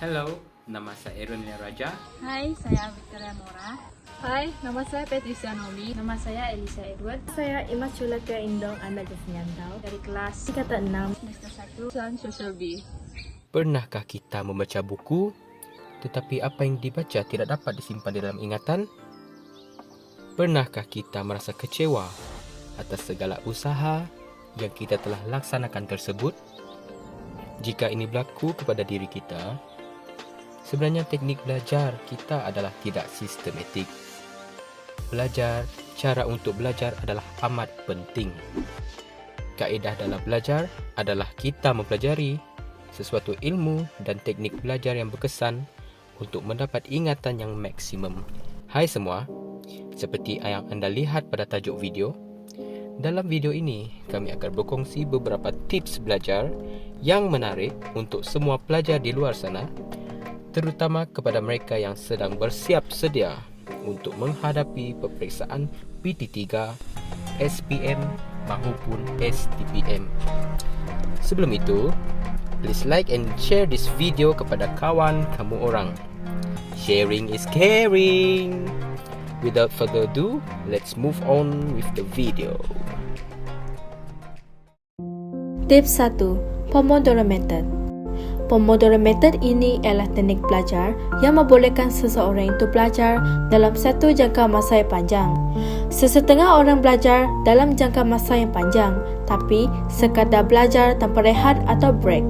Hello, nama saya Aaron Raja. Hai, saya Victoria Mora. Hai, nama saya Patricia Nomi. Nama saya Elisa Edward. Saya Imas Chulaka Indong Anda Jasnyantau Dari kelas Tingkatan 6 semester 1. Jurusan Social B. Pernahkah kita membaca buku, tetapi apa yang dibaca tidak dapat disimpan di dalam ingatan? Pernahkah kita merasa kecewa atas segala usaha yang kita telah laksanakan tersebut? Jika ini berlaku kepada diri kita, sebenarnya teknik belajar kita adalah tidak sistematik. Belajar, cara untuk belajar adalah amat penting. Kaedah dalam belajar adalah kita mempelajari sesuatu ilmu dan teknik belajar yang berkesan untuk mendapat ingatan yang maksimum. Hai semua, seperti yang anda lihat pada tajuk video, dalam video ini kami akan berkongsi beberapa tips belajar yang menarik untuk semua pelajar di luar sana, terutama kepada mereka yang sedang bersiap sedia untuk menghadapi peperiksaan PT3, SPM maupun STPM. Sebelum itu, please like and share this video kepada kawan kamu orang. Sharing is caring. Without further ado, let's move on with the video. Tips 1. Pomodoro Method. Pomodoro Method ini ialah teknik belajar yang membolehkan seseorang itu belajar dalam satu jangka masa yang panjang. Sesetengah orang belajar dalam jangka masa yang panjang, tapi sekadar belajar tanpa rehat atau break.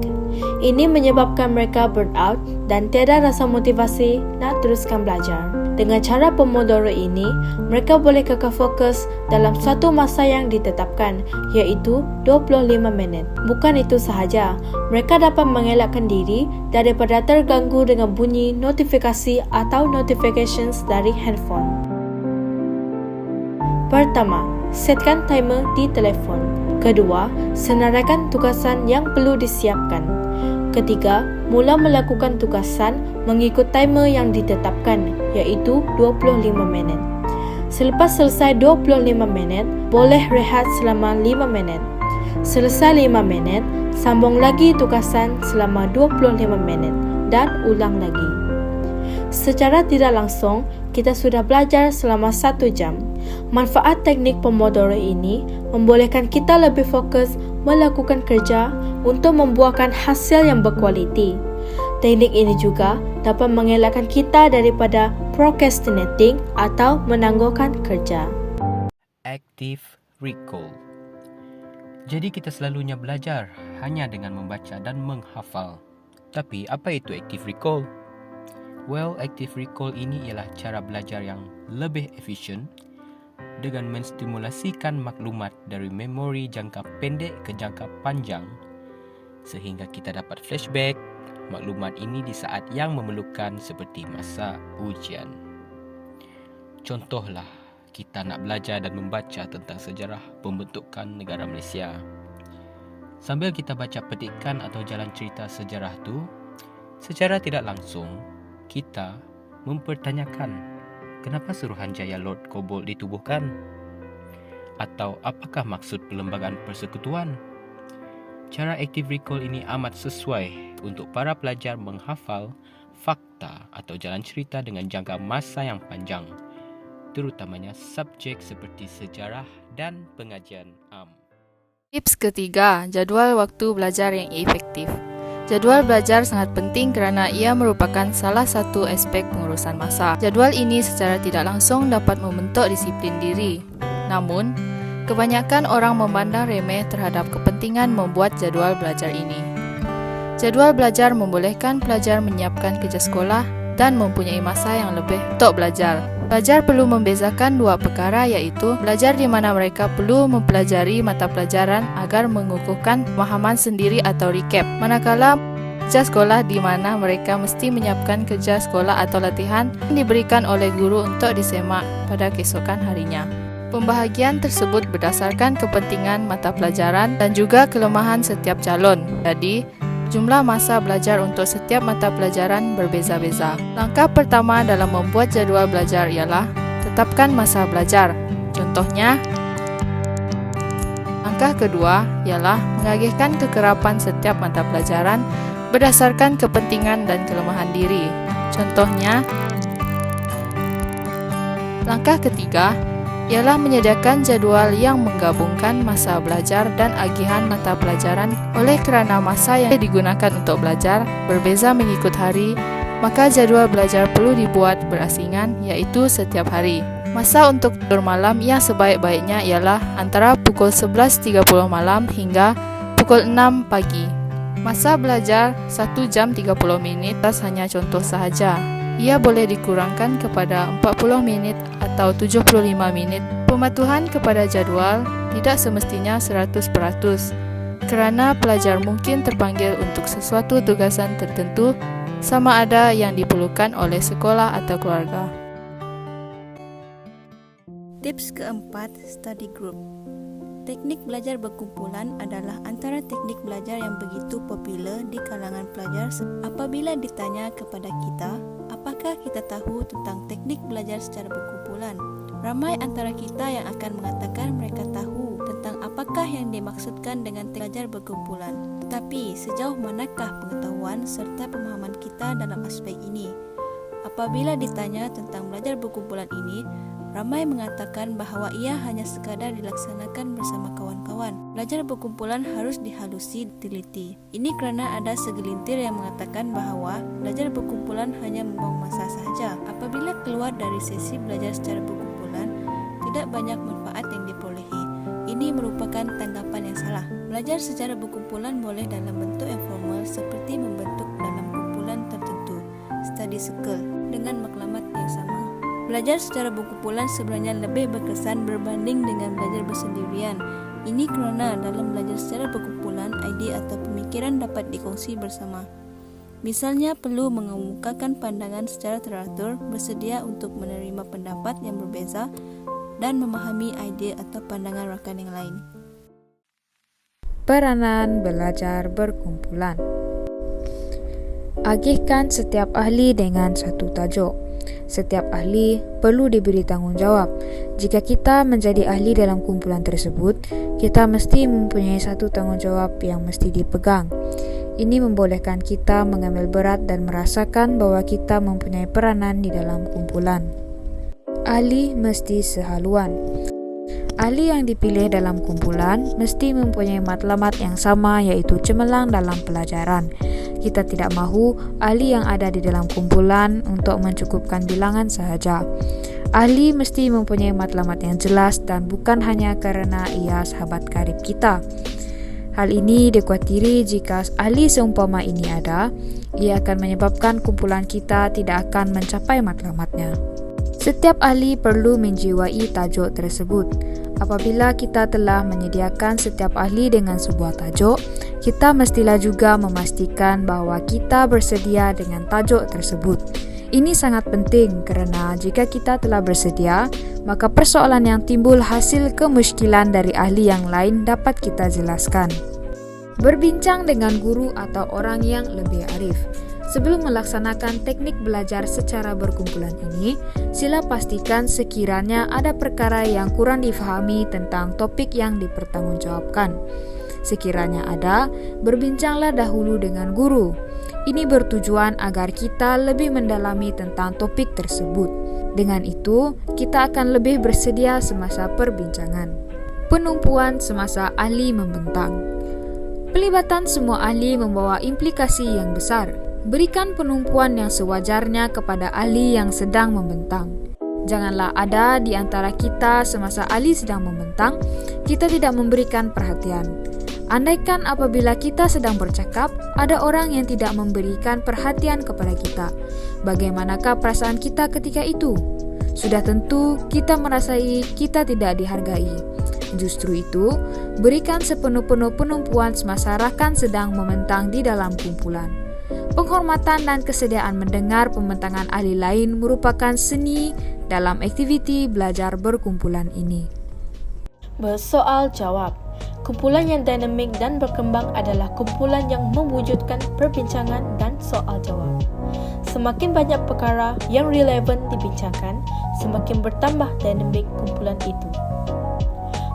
Ini menyebabkan mereka burn out dan tiada rasa motivasi nak teruskan belajar. Dengan cara Pomodoro ini, mereka boleh kekal fokus dalam suatu masa yang ditetapkan, iaitu 25 minit. Bukan itu sahaja, mereka dapat mengelakkan diri daripada terganggu dengan bunyi notifikasi atau notifications dari handphone. Pertama, setkan timer di telefon. Kedua, senaraikan tugasan yang perlu disiapkan. Ketiga, mula melakukan tugasan mengikut timer yang ditetapkan, iaitu 25 minit. Selepas selesai 25 minit, boleh rehat selama 5 minit. Selesai 5 minit, sambung lagi tugasan selama 25 minit dan ulang lagi. Secara tidak langsung, kita sudah belajar selama 1 jam. Manfaat teknik Pomodoro ini membolehkan kita lebih fokus melakukan kerja untuk membuahkan hasil yang berkualiti. Teknik ini juga dapat mengelakkan kita daripada procrastinating atau menangguhkan kerja. Active recall. Jadi kita selalunya belajar hanya dengan membaca dan menghafal. Tapi apa itu active recall? Well, active recall ini ialah cara belajar yang lebih efisien dengan menstimulasikan maklumat dari memori jangka pendek ke jangka panjang sehingga kita dapat flashback maklumat ini di saat yang memerlukan seperti masa ujian. Contohlah, kita nak belajar dan membaca tentang sejarah pembentukan negara Malaysia. Sambil kita baca petikan atau jalan cerita sejarah tu, secara tidak langsung kita mempertanyakan kenapa Suruhanjaya Lord Kobold ditubuhkan? Atau apakah maksud perlembagaan persekutuan? Cara active recall ini amat sesuai untuk para pelajar menghafal fakta atau jalan cerita dengan jangka masa yang panjang, terutamanya subjek seperti sejarah dan pengajian am. Tips ketiga, jadual waktu belajar yang efektif. Jadual belajar sangat penting kerana ia merupakan salah satu aspek pengurusan masa. Jadual ini secara tidak langsung dapat membentuk disiplin diri. Namun, kebanyakan orang memandang remeh terhadap kepentingan membuat jadual belajar ini. Jadual belajar membolehkan pelajar menyiapkan kerja sekolah dan mempunyai masa yang lebih untuk belajar. Pelajar perlu membezakan dua perkara, iaitu belajar di mana mereka perlu mempelajari mata pelajaran agar mengukuhkan pemahaman sendiri atau recap, manakala kerja sekolah di mana mereka mesti menyiapkan kerja sekolah atau latihan yang diberikan oleh guru untuk disemak pada keesokan harinya. Pembahagian tersebut berdasarkan kepentingan mata pelajaran dan juga kelemahan setiap calon. Jadi, jumlah masa belajar untuk setiap mata pelajaran berbeza-beza. Langkah pertama dalam membuat jadual belajar ialah tetapkan masa belajar. Contohnya, langkah kedua ialah mengagihkan kekerapan setiap mata pelajaran berdasarkan kepentingan dan kelemahan diri. Contohnya, langkah ketiga ialah menyediakan jadual yang menggabungkan masa belajar dan agihan mata pelajaran. Oleh kerana masa yang digunakan untuk belajar berbeza mengikut hari, maka jadual belajar perlu dibuat berasingan, iaitu setiap hari. Masa untuk tidur malam yang sebaik-baiknya ialah antara pukul 11.30 malam hingga pukul 6 pagi. Masa belajar 1 jam 30 minit hanya contoh sahaja. Ia boleh dikurangkan kepada 40 minit atau 75 minit. Pematuhan kepada jadual tidak semestinya 100%, kerana pelajar mungkin terpanggil untuk sesuatu tugasan tertentu sama ada yang diperlukan oleh sekolah atau keluarga. Tips keempat, study group. Teknik belajar berkumpulan adalah antara teknik belajar yang begitu popular di kalangan pelajar. Apabila ditanya kepada kita, apakah kita tahu tentang teknik belajar secara berkumpulan? Ramai antara kita yang akan mengatakan mereka tahu tentang apakah yang dimaksudkan dengan belajar berkumpulan. Tetapi sejauh manakah pengetahuan serta pemahaman kita dalam aspek ini? Apabila ditanya tentang belajar berkumpulan ini, ramai mengatakan bahawa ia hanya sekadar dilaksanakan bersama kawan-kawan. Belajar berkumpulan harus dihalusi teliti. Ini kerana ada segelintir yang mengatakan bahawa belajar berkumpulan hanya membuang masa sahaja. Apabila keluar dari sesi belajar secara berkumpulan, tidak banyak manfaat yang diperolehi. Ini merupakan tanggapan yang salah. Belajar secara berkumpulan boleh dalam bentuk yang formal seperti membentuk dalam kumpulan tertentu, study circle, dengan maklumat yang sama. Belajar secara berkumpulan sebenarnya lebih berkesan berbanding dengan belajar bersendirian. Ini kerana dalam belajar secara berkumpulan, idea atau pemikiran dapat dikongsi bersama. Misalnya perlu mengemukakan pandangan secara teratur, bersedia untuk menerima pendapat yang berbeza dan memahami idea atau pandangan rakan yang lain. Peranan belajar berkumpulan. Agihkan setiap ahli dengan satu tajuk. Setiap ahli perlu diberi tanggungjawab. Jika kita menjadi ahli dalam kumpulan tersebut, kita mesti mempunyai satu tanggungjawab yang mesti dipegang. Ini membolehkan kita mengambil berat dan merasakan bahawa kita mempunyai peranan di dalam kumpulan. Ahli mesti sehaluan. Ahli yang dipilih dalam kumpulan mesti mempunyai matlamat yang sama, iaitu cemerlang dalam pelajaran. Kita tidak mahu ahli yang ada di dalam kumpulan untuk mencukupkan bilangan sahaja. Ahli mesti mempunyai matlamat yang jelas dan bukan hanya kerana ia sahabat karib kita. Hal ini dikhuatiri jika ahli seumpama ini ada, ia akan menyebabkan kumpulan kita tidak akan mencapai matlamatnya. Setiap ahli perlu menjiwai tajuk tersebut. Apabila kita telah menyediakan setiap ahli dengan sebuah tajuk, kita mestilah juga memastikan bahawa kita bersedia dengan tajuk tersebut. Ini sangat penting kerana jika kita telah bersedia, maka persoalan yang timbul hasil kemusykilan dari ahli yang lain dapat kita jelaskan. Berbincang dengan guru atau orang yang lebih arif. Sebelum melaksanakan teknik belajar secara berkumpulan ini, sila pastikan sekiranya ada perkara yang kurang difahami tentang topik yang dipertanggungjawabkan. Sekiranya ada, berbincanglah dahulu dengan guru. Ini bertujuan agar kita lebih mendalami tentang topik tersebut. Dengan itu, kita akan lebih bersedia semasa perbincangan. Penumpuan semasa ahli membentang. Pelibatan semua ahli membawa implikasi yang besar. Berikan penumpuan yang sewajarnya kepada ahli yang sedang membentang. Janganlah ada di antara kita semasa ahli sedang membentang, kita tidak memberikan perhatian. Andaikan apabila kita sedang bercakap, ada orang yang tidak memberikan perhatian kepada kita. Bagaimanakah perasaan kita ketika itu? Sudah tentu kita merasai kita tidak dihargai. Justru itu, berikan sepenuh-penuh penumpuan semasa rakan sedang membentang di dalam kumpulan. Penghormatan dan kesediaan mendengar pembentangan ahli lain merupakan seni dalam aktiviti belajar berkumpulan ini. Bersoal jawab. Kumpulan yang dinamik dan berkembang adalah kumpulan yang mewujudkan perbincangan dan soal jawab. Semakin banyak perkara yang relevan dibincangkan, semakin bertambah dinamik kumpulan itu.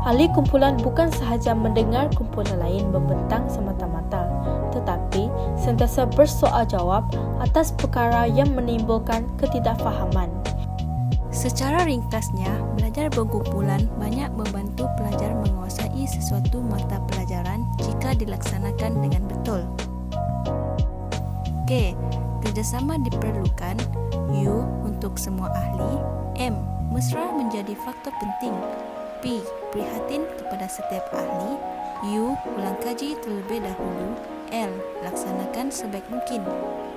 Ahli kumpulan bukan sahaja mendengar kumpulan lain membentang semata-mata, tetapi sentiasa bersoal jawab atas perkara yang menimbulkan ketidakfahaman. Secara ringkasnya, belajar berkumpulan banyak membantu pelajar menguasai sesuatu mata pelajaran jika dilaksanakan dengan betul. K. Kerjasama diperlukan. U. Untuk semua ahli. M. Mesra menjadi faktor penting. P. Prihatin kepada setiap ahli. U. Ulang kaji terlebih dahulu. L. Laksanakan sebaik mungkin.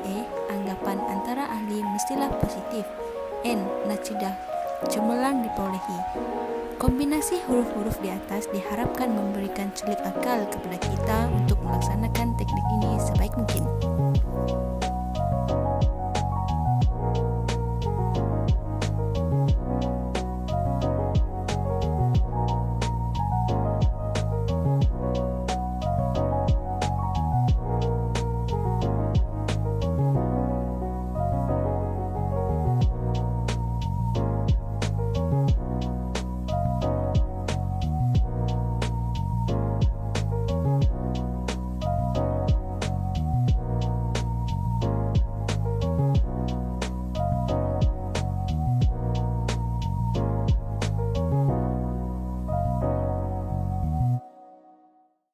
E. Anggapan antara ahli mestilah positif. N. Natidah cemerlang diperolehi. Kombinasi huruf-huruf di atas diharapkan memberikan celik akal kepada kita untuk melaksanakan teknik ini sebaik mungkin.